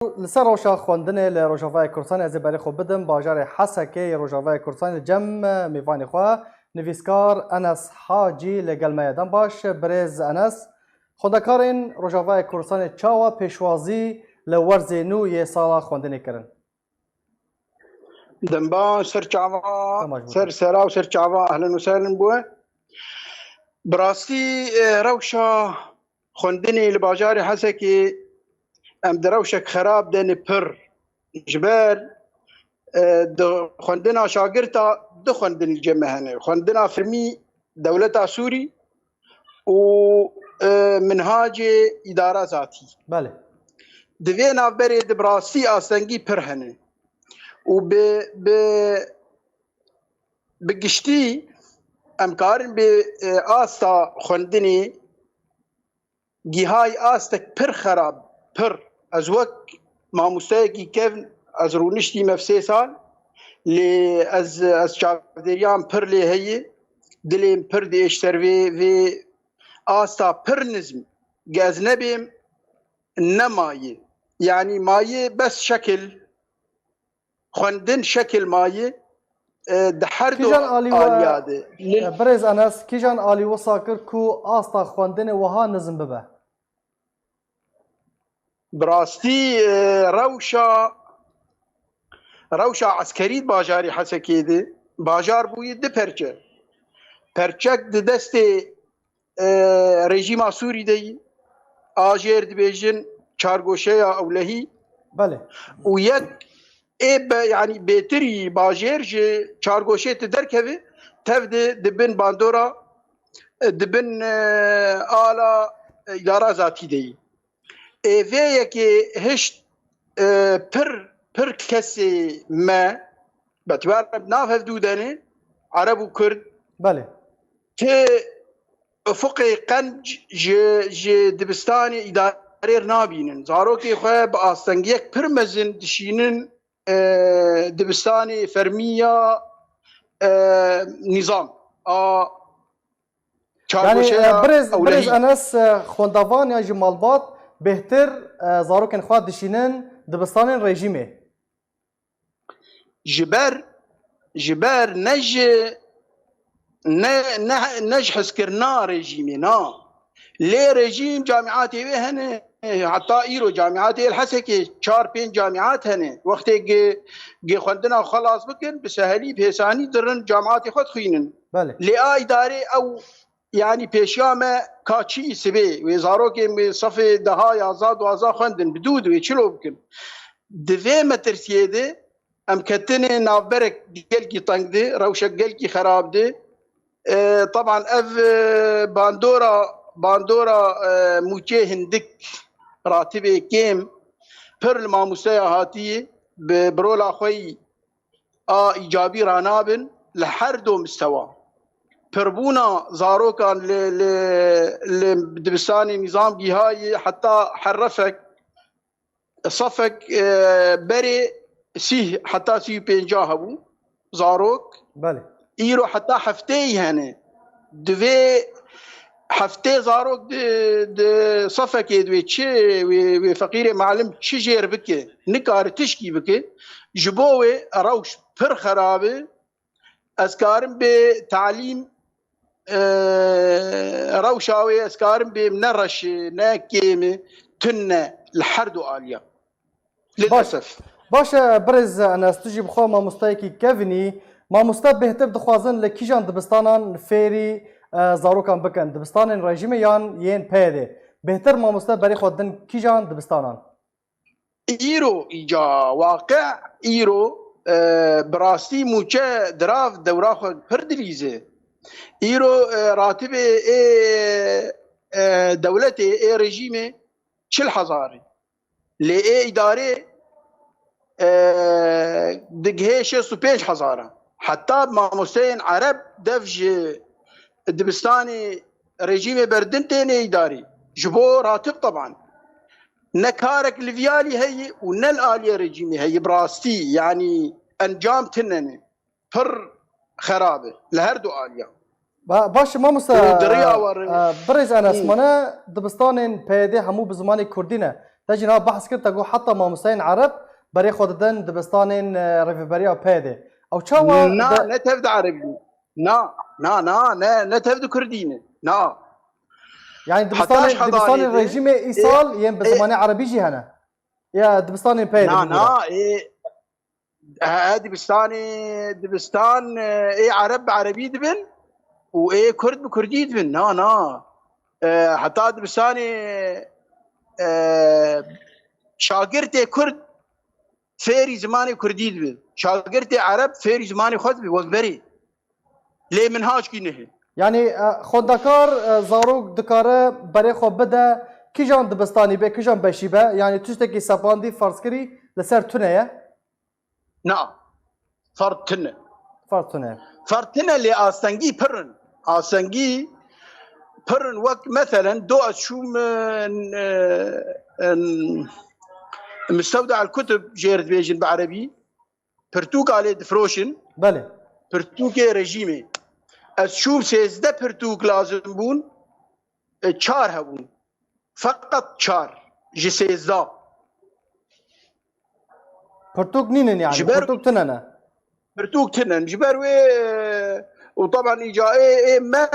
لسر روشا خواندن لروجاوای کردستان از برای خوب بدم باجار حسکه روجاوای کردستان جم میوانی خواه نویسکار انس حاجی لگل میدان باش برز انس خودکارین روجاوای کردستان چاوا پیشوازی لورز نوی سالا خواندن کرن دنبا سر چاوا سر سرا و سر چاوا اهلا وسهلا بوه براستی روشا خواندنی لباجار حسکه ام دروشك خراب دني پر جبال خندنا شاگرتا خندن الجمع هنا خندنا فرمي دولتا سوري ومنهاج إدارة ذاتي بله دوينا بريد براسي آسنگي پر هنا وب بقشتي امكارن بآستا خندني جهاي آستك پر خراب پر از وقت ما مستعدی کن از رونشتی مفسه سال لی از چاودریان پر لی هی دلیم پر دیشتر و آستا پر نزم گز نبیم نمایه یعنی مایه بس شکل خواندن شکل مایه ده هر دو آلیاده برز انس کیجان آلی و ساکر کو آستا خواندن وها نزم ببه براستی روشا عسکری باجاری حسکی ده باجار بوی ده پرچک ده دست رژیم سوری ده آجر ده بیجن چارگوشه اولهی بله و یک یعنی بهتری باجر جه چارگوشه ته درکوه تف ده بین باندورا ده بین آلا اداره ذاتی ده ایوه که هشت پر کسی ما بتوار بناف هفدودنه عرب و کرد بله که افق قنج ج دبستان اداره نابینن زارو که خواه با آستنگیک پر مزن دشینن دبستان فرمیا نظام یعنی برز انس خوندوان یا جمالبات بهتر زاروکن خواه دشینن دبستان رژیمه جبر نج حس کرنا رژیمه نا لی رژیم جامعات هنه حتی ایرو جامعات الحسكه 4-5 جامعات هنه وقتی گی خوندنا خلاص بکن بسهلی بحسانی درن جامعات خود خوینن بله لی اداره او يعني بيشامه كاتشي سبي وزاروكي من صف دها يازاد وازا خندن بدود ويشلو بكن دفي مترسيده ام كتني نافبرك جلكي طنقدي روشك جلكي خراب دي طبعا اف باندورا موجه هندك راتبه كيم پر الماموسيه هاتي برولا خوي ايجابي رانابن لحردو مستوى پربونا زاروكان لدبستاني نظام جهاي حتى حرفك صفك بري سيه حتى سيه بينجاه ابو زاروك بله ايرو حتى حفتي هنا دوي حفتي زاروك دي صفك دوي تشي وفقير معلم تشي جير بك نكار تشكي بك جبوه روش پر خرابه اسكارم بتعليم روشاوي اسكارم بمنرش ناكيمه تنه الحردو آليا للاسف باش برز انا استجيب خو ما مستايكي كافني ما مستا بهتر دخوازن لكيجان دبستانان فيري زاروكان بكن دبستان رژیم یان ين پیده بهتر ما مستا بري خودن كيجان دبستانان ايرو ايجا واقع ايرو براستی موچه دراف دورا خود پر دلیزه ایرو راتب دولت رژیم 40,000 لی اداره دگه 65,000 حتی ما مستین عرب دفج دبستانی رژیم بردن تینه اداری جبو راتب طبعا نكارك الفيالي هي ونل آلية رجيمي هي براستي يعني انجام تنني فر خرابه لهردو آلية باش ما مستا برز انس منا دبستان پیده همو بزمان کردینه تجينا بحث كنت أقول حتى ماموسين عرب بري خوددن دبستانين ريفبريا بيدي أو شوا نا نتفد عربي نا نتفد كردينه نا يعني دبستاني الرجيم إيصال ين بزماني عربي جي هنا يا دبستاني بيدي نا إيه دبستان إيه عربي دبن وإيه كرد بكردي دبن نا حتى دبستاني شاگرد كرد فيري زماني كردي دبن شاگرد عرب فيري زماني خود بي وقبري ليه منهاج كينه يعني خودكار زاروك دكاره بري خو بدا كيجان دبستاني به كيجان بشيبه يعني تشتكي سباندي فرسكري لسر تنيه نعم فرتنا اللي آستنجي برن وقت مثلا دو أشوم مستودع الكتب جيرد بيجن بعربي برتوك عليه دفروشن بله برتوكي رجيمي أشوم سيزده برتوك لازم بون چار هبون فقط چار جي سيزده برتوك نينن يعني برتوك تنن جبروي وطبعا إجاء ما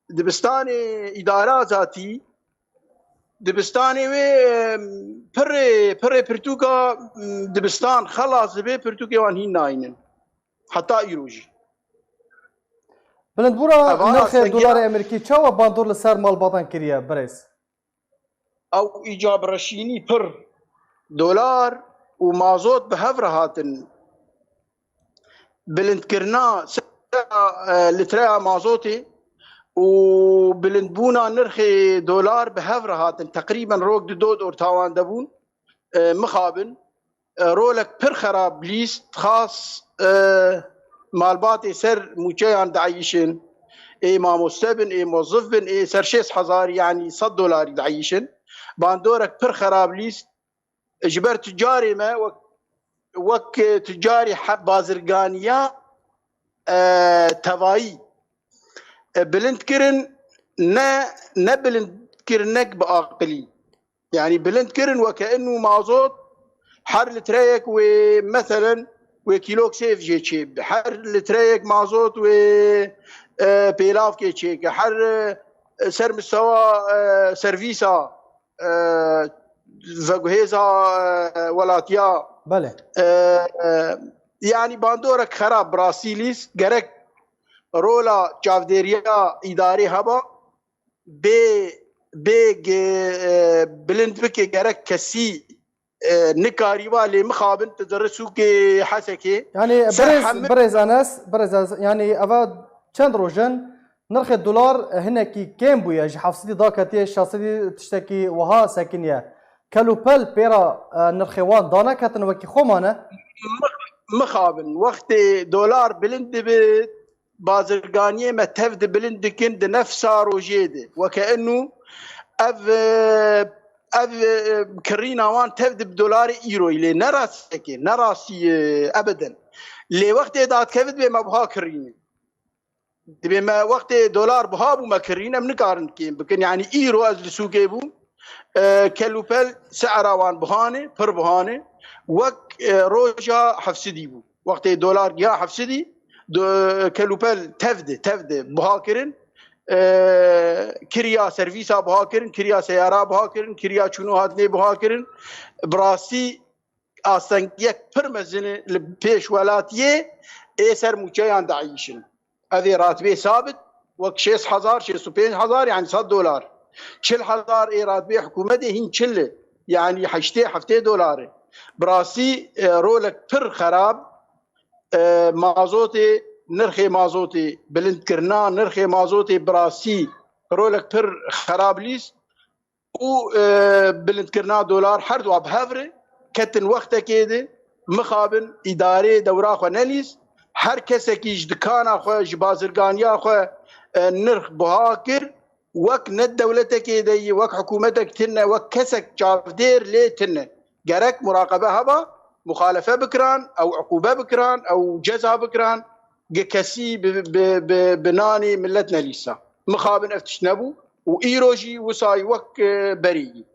دبستاني إدارة ذاتي دبستاني بري برتوكا دبستان خلاص بي برتوكي وانهين ناينن حتى إيروجي بلندبورا نرخ دولار أمريكي چاوا باندور لسر مال باطن كريا بريس أو إيجاب رشيني پر دولار ومازوت بهفر هاتن بلند كرنا لتريا مازوتي وبلند بونا نرخي دولار بهفر هاتن تقريبا روك دود أورتاوان دبون مخابن رولك پر خراب ليست خاص مالباتي سر موچيان دعيشن اي ماموستبن اي موظفبن اي سرشيس حزار يعني $100 دعيشن باندورك پر خراب ليست اجبر تجاري ما وك تجاري حب بازرگانيا تواي بلند كرن نا بلند كرنك بعقلي يعني بلند كرن وكأنه مازوت حر لتريك ومثلا وكيلوك سيف جي تشيب حر لتريك مازوت و بيلاف كي تشيك حر سر مستوى سيرفيسا زغهيزا ولاتيا بله يعني باندورك خراب براسيليس جرك رولا جافديريا إداري هبا بيج بلند بكي جرك كسي نكاري والي مخابن تدرسو كي حسكي يعني برز أنس يعني أفاد چند روزن نرخ الدولار هنا كي كم بويا جي حفصتي ضاكتي شاصدي تشتكي وها ساكنية كالوبل بيرا نرخوان دانا كاتن وكي خومانه مخابن وقت دولار بلند بازرگانية ما تفد بلند كند نفسها روجيده وكأنه اف كرينا وان تفد بدولار ايرو اللي نراسي ابدا اللي وقت دات كفد بما بها كرينه بما وقت دولار بها بما كرينه منقارن كين بكن يعني ايرو از لسوقي بو كالوبل سعره وان بهانه پر بهانه وك روجا حفسدي بو وقت دولار يا حفسدي كالوبل تفد بهاكرن كريا سيرفيسا بهاكرن كريا سيارة بهاكرن كريا چونو هاتني بهاكرن براسي آسنگيك پر مزنه لبيش ولاتيه ايسر موچيان دعيشن هذه راتبه ثابت وك 6000 65,000 يعني $100 $40,000 راتبه حكومته هين چله يعني حفته دولار براسي رولك پر خراب مازوتي نرخي مازوتي بلند كرنا نرخي مازوتي براسي رولك پر خراب ليس و بلند كرنا دولار حرد وابهفره كتن وقتا كده مخابن اداري دورا خو نليس هر کسی که دکان خو جبازرگانیا خو نرخ بهاکر وک ند دولته که دی وک حکومتك تنه وک کسک جافدير لي تنه جرك مراقبه هبا مخالفه بكران او عقوبه بكران او جزاء بكران كسي بناني ملتنا ليسا مخابن افتشنبو وايروجي وصاي وك بري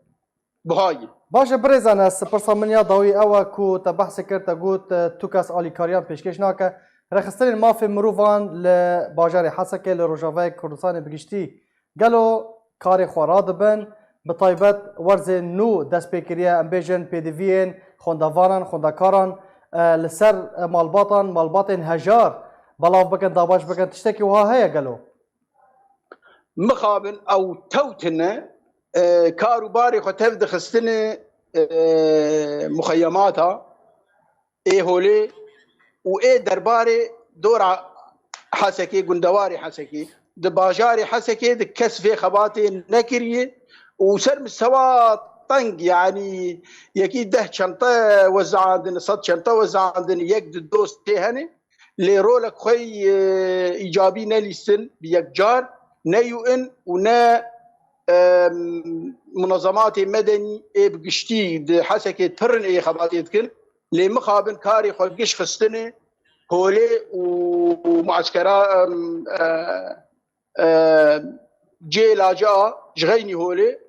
بهایی باشه برز انس پرسا منیا ضوی او کو تبحث کرد گوت تو کس آلیکاریان پیشکش ناکه رخصتن مافی مروفان لباجار حسکه لروجاوای کردستان بگشتی گلو کار خواراد بن بطایبت ورز نو دست پیکریه امبیجن پیدوین خوندواران خوندکاران لسر مالباطن هجار بلاف بکن داباش بکن تشتکی وها هيا قالوا مخابن او توتنا كارو باري خطف دخستني مخيماتها ايه هولي وايه درباري دور حسكي قندواري حسكي دباجاري حسكي دكس في خباتي نكريه وسر مستوى طنق يعني يكيد ده شنطه وزع عندنا صد شنطه وزع عندنا يقد دوس تهني لرولك خوي ايجابي نليسن بيكجار نا يو ان ونا منظمات مدني بقشتي حسكي ترن اي خباتي تكن لي مخابن كاري خو قش خستني هولي ومعسكرا جي لاجا جغيني هولي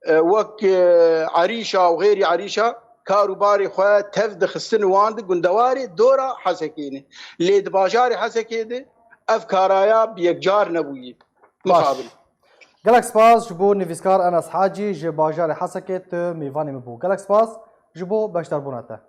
وك عريشه وغيري عريشه كارو باري خو تفد خستن واند قندواري دورا حسكيني لي دباجاري حسكيدي افكارايا بيكجار نبوي مقابل قالك سباس جبو نيفيسكار انس حاجي جي باجار حسكت ميفاني مبو قالك سباس جبو باشتر بوناته